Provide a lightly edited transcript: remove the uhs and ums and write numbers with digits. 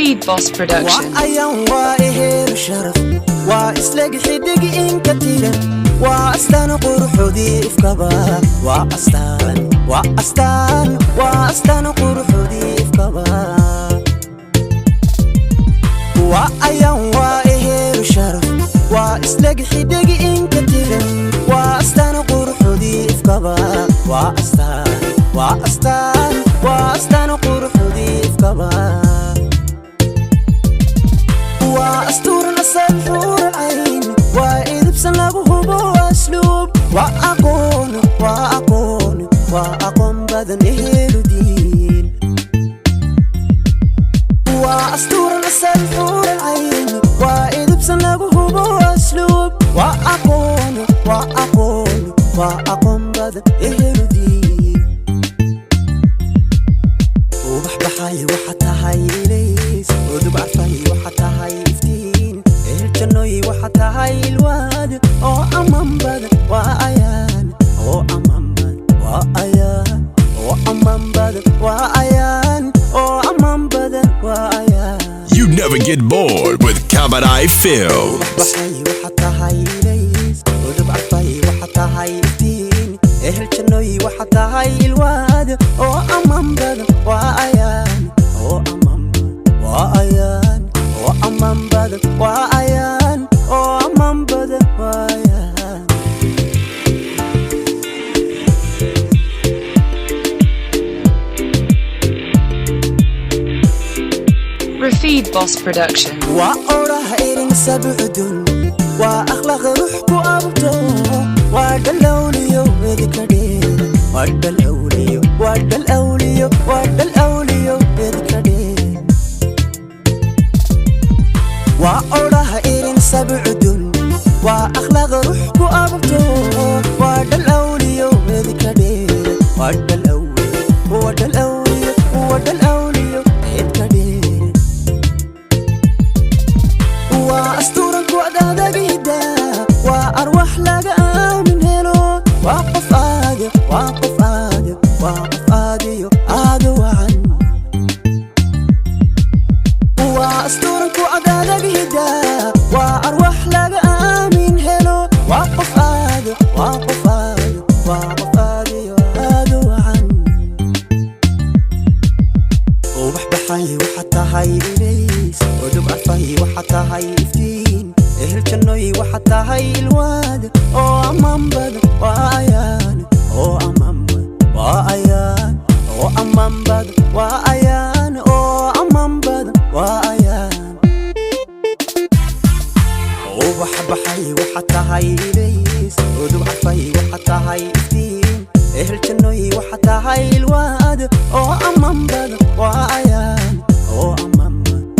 Rafid Boss Production. Ayaan waa ehel sharaf waa isla xidig in ka tiran waa astaan quruxoodii ifkaba waa astaan quruxoodii ifkaba waa ayaan waa ehel sharaf waa isla xidig in ka tiran waa astaan quruxoodii ifkaba waa astaan quruxoodii ifkaba Asturan Asal Xuuralcayn waa Edabsan Lagu Hubo Asluub waa Aqoon Badan Ehlu Diin waa Asturan Asal Xuuralcayn waa Edabsan Lagu Hubo Asluub waa Aqoon Badan Ehlu Diin وبحبحي وحتاهي ليس ودبعفي وحتاهي افتين Janooy وحتاهي ilwaad Amaan Badan Ayaan Amaan Badan Ayaan You never get bored with Kabarai Film. وبحبحي وحتاهي ليس ودبعفي وحتاهي افتين Janooy وحتاهي ilwaad Amaan Badan Ayaan Amaan Badan Ayaan Amaan Badan Ayaan Rafid Boss Production. وأوراها إيرين سبعدون وأخلاق روحكو أبطو وعد الأوليو بذكرين وعد الأوليو بذكرين وأوراها إيرين سبعدون وأخلاق روحكو أبطو وعد الأوليو بذكرين وعد الأوليو بذكرين وأستورن كوعدادا بيدا وأرواح لغا آمن هلو واقف آدي وعن وأستورن كوعدادا بيدا وأرواح لغا آمن هلو واقف آدي وعن وبحبحي وحتاهي ليس ودبعفي وحتاهي افتين Janooy وحتاهي ilwaad Amaan Badan Ayaan Amaan Badan Ayaan Amaan Badan Ayaan وبحبحي وحتاهي ليس ودبعفي وحتاهي افتين Janooy وحتاهي ilwaad Amaan Badan Ayaan Amaan Badan